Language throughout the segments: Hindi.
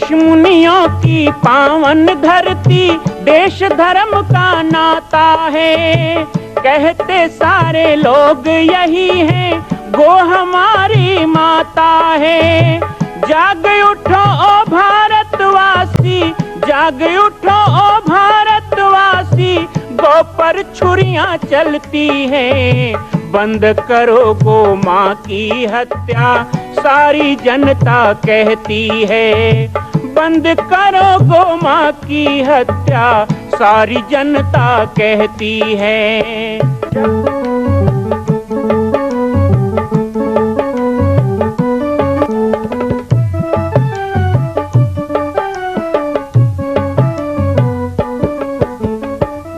ऋषि मुनियों की पावन धरती, देश धर्म का नाता है। कहते सारे लोग यही हैं, गो हमारी माता है। जाग उठो ओ भारतवासी, जाग उठो ओ भारतवासी, गो पर छुरियां चलती हैं। बंद करो गो माँ की हत्या, सारी जनता कहती है। बंद करो गो माँ की हत्या, सारी जनता कहती है।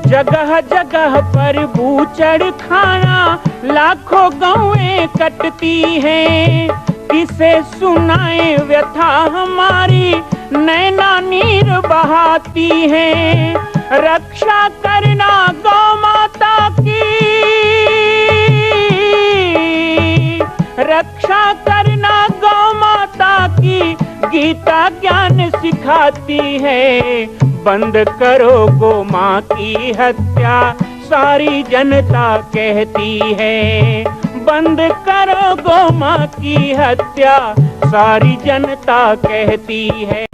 जगह जगह पर बूचड़ खाना, लाखों गौएं कटती हैं। किसे सुनाए व्यथा हमारी, नैना नीर बहाती हैं। रक्षा करना गौ माता की, रक्षा करना गौ माता की, गीता ज्ञान सिखाती है। बंद करो गो माँ की हत्या, सारी जनता कहती है। बंद करो गो माँ की हत्या, सारी जनता कहती है।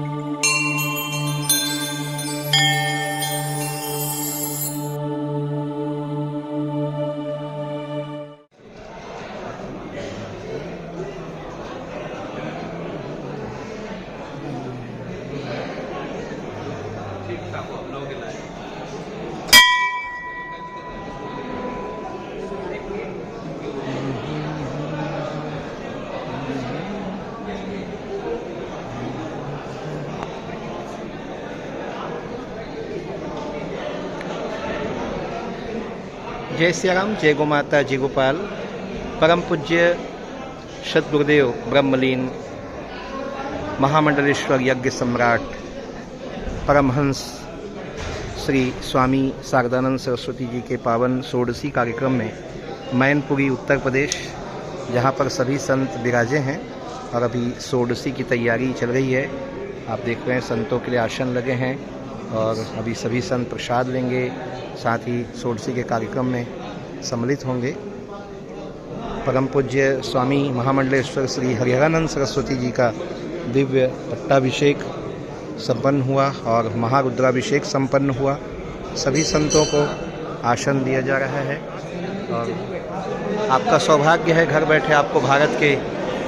जय सिया राम, जय गो माता, जय गोपाल। परम पूज्य सद्गुरुदेव ब्रह्मलीन महामंडलेश्वर यज्ञ सम्राट परमहंस श्री स्वामी शारदानंद सरस्वती जी के पावन षोडशी कार्यक्रम में मैनपुरी उत्तर प्रदेश, जहाँ पर सभी संत विराजे हैं और अभी षोडशी की तैयारी चल रही है। आप देख रहे हैं संतों के लिए आसन लगे हैं और अभी सभी संत प्रसाद लेंगे, साथ ही षोडशी के कार्यक्रम में सम्मिलित होंगे। परम पूज्य स्वामी महामंडलेश्वर श्री हरिहरानंद सरस्वती जी का दिव्य पट्टाभिषेक संपन्न हुआ और महारुद्राभिषेक संपन्न हुआ। सभी संतों को आसन दिया जा रहा है और आपका सौभाग्य है, घर बैठे आपको भारत के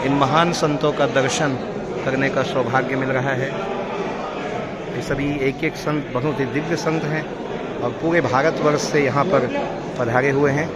इन महान संतों का दर्शन करने का सौभाग्य मिल रहा है। ये सभी एक एक संत बहुत ही दिव्य संत हैं और पूरे भारतवर्ष से यहाँ पर पधारे हुए हैं।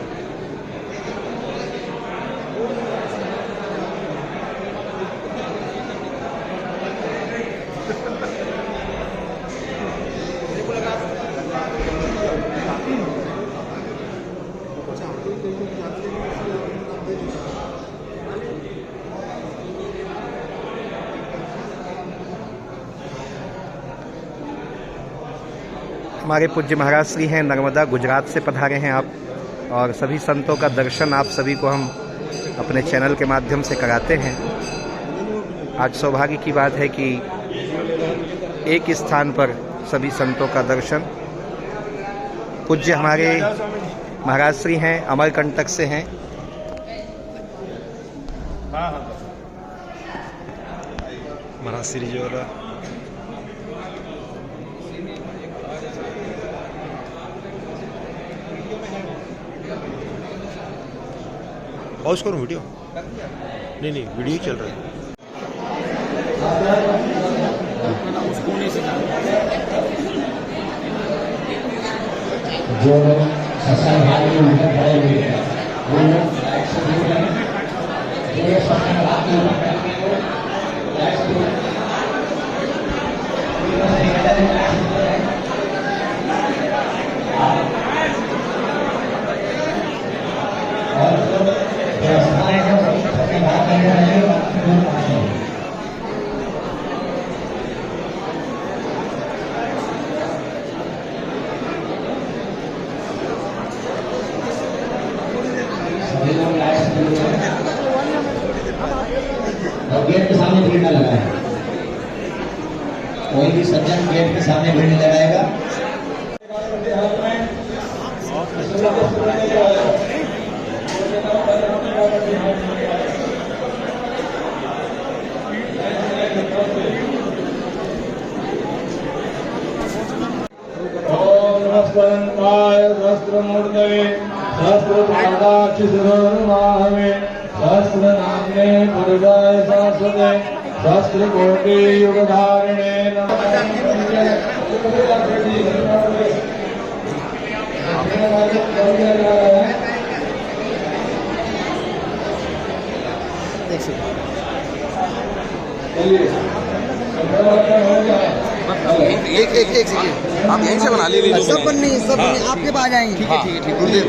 हमारे पूज्य महाराज श्री हैं नर्मदा, गुजरात से पधारे हैं आप, और सभी संतों का दर्शन आप सभी को हम अपने चैनल के माध्यम से कराते हैं। आज सौभाग्य की बात है कि एक स्थान पर सभी संतों का दर्शन। पूज्य हमारे महाराज श्री हैं अमरकंटक से हैं। महाराज श्री जी वाला पॉज करो वीडियो। नहीं वीडियो चल रहा है। जो गेट के सामने भीड़ न लगाए। कोई भी सज्जन गेट के सामने भीड़ नहीं लगाएगा। ओम नमस्काराय सहस्रमूर्तये सहस्रपादाक्षिशिरोर्वाहवे सहस्रनाम्ने पुरुषाय शाश्वते सहस्रकोटि युगधारिणे एक सेकंड आप यहीं से बना लीजिए। सब बननी आपके पास आएंगे। ठीक है ठीक गुरुदेव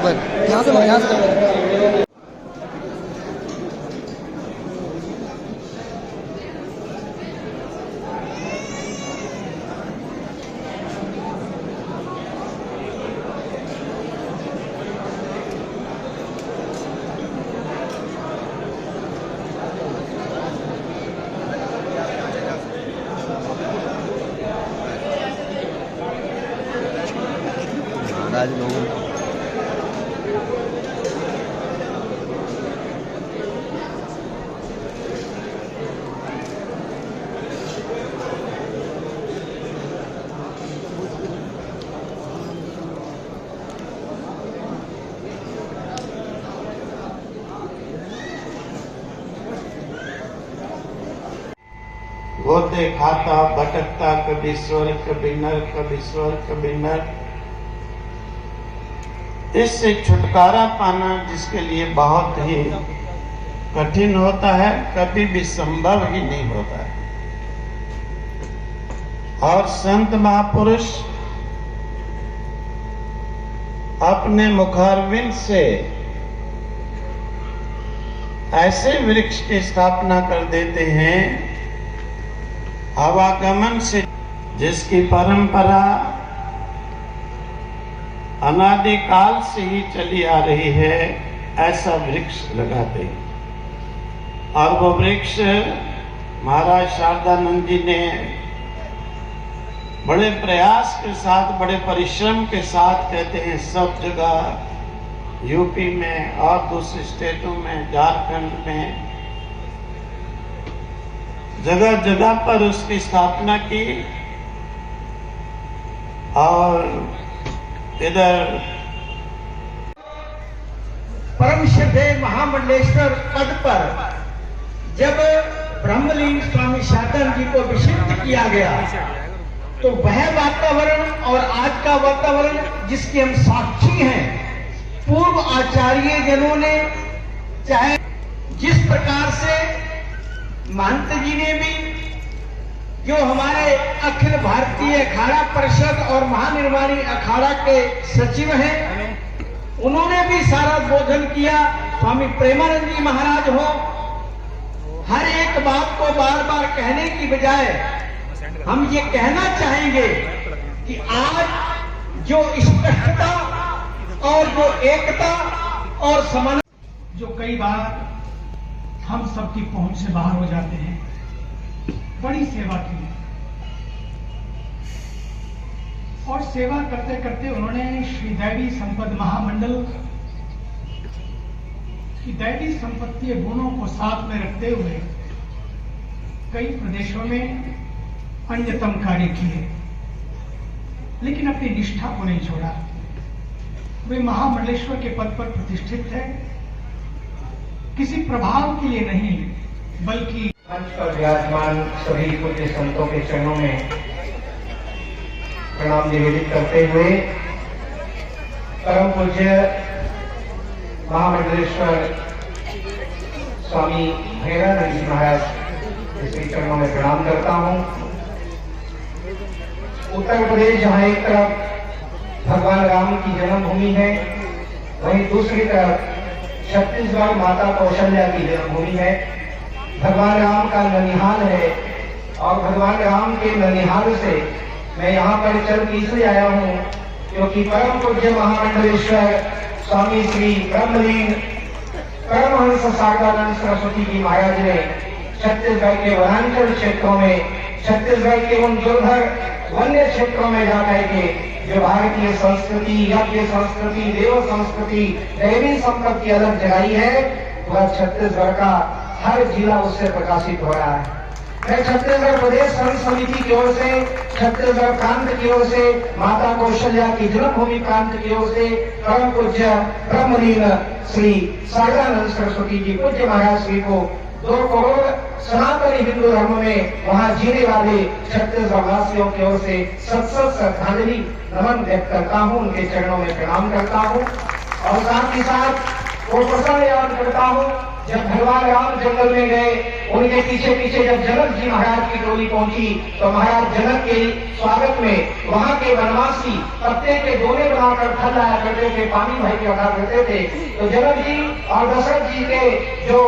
बस यहाँ से महाराज लोगों होते खाता भटकता कभी स्वर्ग कभी नर कभी स्वर्ग कभी नर। इससे छुटकारा पाना जिसके लिए बहुत ही कठिन होता है, कभी भी संभव ही नहीं होता है। और संत महापुरुष अपने मुखारविंद से ऐसे वृक्ष की स्थापना कर देते हैं आवागमन से, जिसकी परंपरा अनादिकाल से ही चली आ रही है, ऐसा वृक्ष लगाते हैं। और वो वृक्ष महाराज शारदानंद जी ने बड़े प्रयास के साथ, बड़े परिश्रम के साथ, कहते हैं सब जगह यूपी में और दूसरे स्टेटों में, झारखंड में, जगह जगह पर उसकी स्थापना की। और इधर परम श्रद्धेय महामंडलेश्वर पद पर जब ब्रह्मलीन स्वामी शारदानंद जी को विशिष्ट किया गया, तो वह वातावरण और आज का वातावरण जिसके हम साक्षी हैं, पूर्व आचार्य जनों ने, चाहे जिस प्रकार से महंत जी ने भी, जो हमारे अखिल भारतीय अखाड़ा परिषद और महानिर्वाणी अखाड़ा के सचिव हैं, उन्होंने भी सारा बोधन किया। स्वामी प्रेमानंद जी महाराज हो, हर एक बात को बार बार कहने की बजाय हम ये कहना चाहेंगे कि आज जो स्पष्टता और जो एकता और समान, जो कई बार हम सबकी पहुंच से बाहर हो जाते हैं, बड़ी सेवा की और सेवा करते करते उन्होंने श्री दैवी संपद महामंडल की दैवी संपत्ति गुणों को साथ में रखते हुए कई प्रदेशों में अन्यतम कार्य किए, लेकिन अपनी निष्ठा को नहीं छोड़ा। वे महामंडलेश्वर के पद पर प्रतिष्ठित है, किसी प्रभाव के लिए नहीं, बल्कि मंच पर विराजमान सभी पूज्य संतों के चरणों में प्रणाम निवेदित करते हुए परम पूज्य महामंडलेश्वर स्वामी भैरवानंद जी महाराज इसके चरणों में प्रणाम करता हूं। उत्तर प्रदेश जहां एक तरफ भगवान राम की जन्मभूमि है, वहीं दूसरी तरफ छत्तीसगढ़ माता कौशल्या की जन्मभूमि है। भगवान राम का ननिहाल है और भगवान राम के ननिहाल से मैं यहाँ पर चल के इसलिए आया हूँ क्योंकि परम पूज्य महामंडलेश्वर स्वामी श्री ब्रह्मलीन परमहंस शारदानंद सरस्वती जी महाराज ने छत्तीसगढ़ के वनांचल क्षेत्रों में छत्तीसगढ़ के उन दुर्धर वन्य क्षेत्रों में जा करके जो भारतीय संस्कृति, यज्ञ संस्कृति, देव संस्कृति, दैवी संपत्ति अलग जगाई है, वह छत्तीसगढ़ का हर जिला उससे प्रकाशित हो रहा है। मैं छत्तीसगढ़ प्रदेश संघ समिति की ओर से, छत्तीसगढ़ प्रांत की ओर से, माता कौशल्या की जन्मभूमि प्रांत की ओर से परम पूज्य ब्रह्मलीन श्री शारदानंद सरस्वती जी पूज्य महाराज श्री को 2 करोड़ सनातनी हिंदू धर्म में वहां जीने वाले छत्तीसगढ़ वासियों की ओर से सत श्रद्धांजलि नमन व्यक्त करता हूं, उनके चरणों में प्रणाम करता हूं और साथ ही साथ वो प्रसंग याद करता हूं जब भगवान राम जंगल में गए, उनके पीछे पीछे जब जनक जी महाराज की टोली पहुंची तो महाराज जनक के स्वागत में वहां के वनवासी पत्ते के दोने बनाकर फल लाया करते थे, पानी भर के रखा करते थे। तो जनक जी और दशरथ जी के जो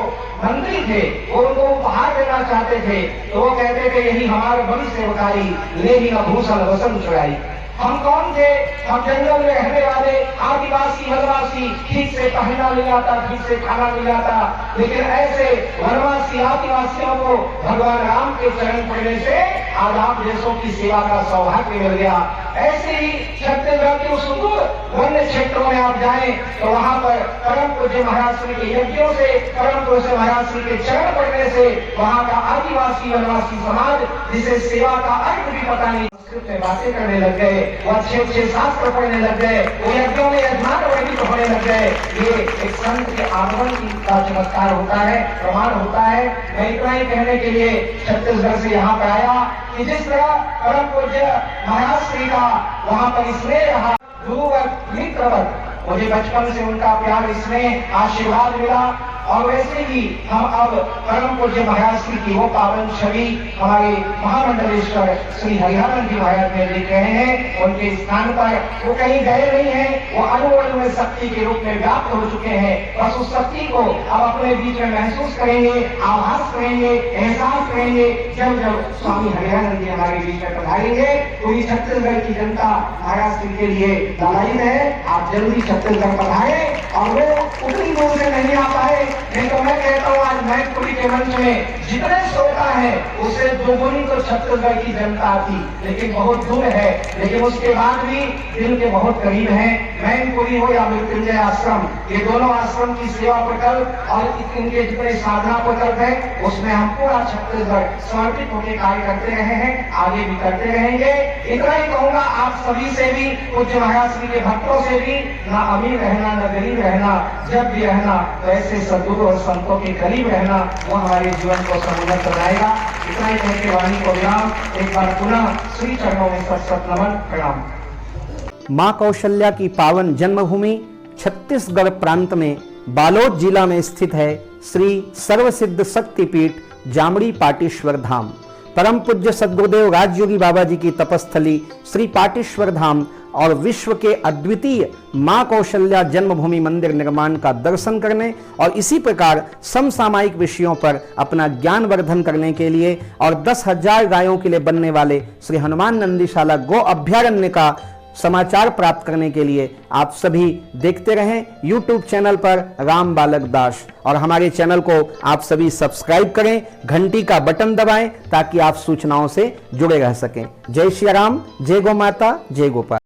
मंत्री थे वो उनको उपहार देना चाहते थे, तो वो कहते थे यही हमारे बड़ी सेवकारी, ले ही न भूषण वसन चुराई। हम कौन थे? हम जंगल में रहने वाले आदिवासी वनवासी, ठीक से पहनना नहीं आता, ठीक से खाना नहीं आता, लेकिन ऐसे वनवासी आदिवासियों को भगवान राम के चरण पड़ने से आज आप जैसों की सेवा का सौभाग्य मिल गया। ऐसे ही छत्तीसगढ़ के उस सुदूर वन्य क्षेत्रों में आप जाएं तो वहां पर परम पूज्य महाराज श्री के यज्ञों से, परम पूज्य महाराज श्री के चरण पड़ने से वहां का आदिवासी वनवासी समाज, जिसे सेवा का अर्थ भी पता नहीं, संस्कृत में बातें करने लग गए, वह 6 शास्त्र पढ़ने लग गए, वो यज्ञों में यजमान वर्णित होने लग गए। ये एक संत के आगमन का चमत्कार होता है, प्रमाण होता है। मैं इतना ही कहने के लिए छत्तीसगढ़ से यहाँ पर आया कि जिस तरह परम पूज्य महाराज श्री का वहां पर स्नेह रहा, गुरुवत मित्रवत, मुझे बचपन से उनका प्यार, स्नेह, आशीर्वाद मिला और वैसे ही हम अब परम पूज्य महाराज श्री की वो पावन छवि हमारे महामंडलेश्वर श्री हरिहरन जी महाराज में लिख रहे हैं। उनके स्थान पर वो कहीं गए नहीं हैं, वो अणु में शक्ति के रूप में व्याप्त हो चुके हैं। बस उस शक्ति को अब अपने बीच में महसूस करेंगे, आभास करेंगे, एहसास करेंगे जब जब स्वामी हरिहरन जी हमारे बीच में पधारेंगे। पूरी छत्तीसगढ़ की जनता महाराज श्री के लिए लालायित है। आप जल्दी छत्तीसगढ़ पधारे और वो उतनी दूर से नहीं आ पाए, नहीं तो मैं कहता हूँ आज मैनपुरी के मंच में जितने श्रोता है उससे दोगुनी तो छत्तीसगढ़ की जनता थी, लेकिन बहुत दूर है, लेकिन उसके बाद भी दिल के बहुत करीब है। मैनपुरी हो या मृत्युंजय आश्रम, ये दोनों आश्रम की सेवा प्रकल्प और इनके जितने साधना प्रकल्प है उसमें हम पूरा छत्तीसगढ़ समर्पित होकर कार्य करते रहे हैं, आगे भी करते रहेंगे। इतना ही कहूंगा आप सभी से भी, पूज्य महाराज श्री के भक्तों से भी, ना अमीर रहना ना गरीब रहना, जब भी रहना तो ऐसे सद्गुरु और संतों के करीब रहना, वो हमारे जीवन को समुन्नत बनाएगा। इतना ही कहकर वाणी को विराम, एक बार पुनः श्री चरणों में सत नमन प्रणाम। मां कौशल्या की पावन जन्मभूमि छत्तीसगढ़ प्रांत में बालोद जिला में स्थित है श्री सर्वसिद्ध शक्तिपीठ जामड़ी पाटेश्वर धाम। परम पूज्य सद्गुरुदेव राजयोगी बाबा जी की तपस्थली श्री पाटेश्वर धाम और विश्व के अद्वितीय मां कौशल्या जन्मभूमि मंदिर निर्माण का दर्शन करने और इसी प्रकार समसामयिक विषयों पर अपना ज्ञान वर्धन करने के लिए और 10,000 गायों के लिए बनने वाले श्री हनुमान नंदीशाला गो अभ्यारण्य का समाचार प्राप्त करने के लिए आप सभी देखते रहें YouTube चैनल पर राम बालक दास, और हमारे चैनल को आप सभी सब्सक्राइब करें, घंटी का बटन दबाएं ताकि आप सूचनाओं से जुड़े रह सकें। जय श्री राम, जय गौ माता, जय गोपाल।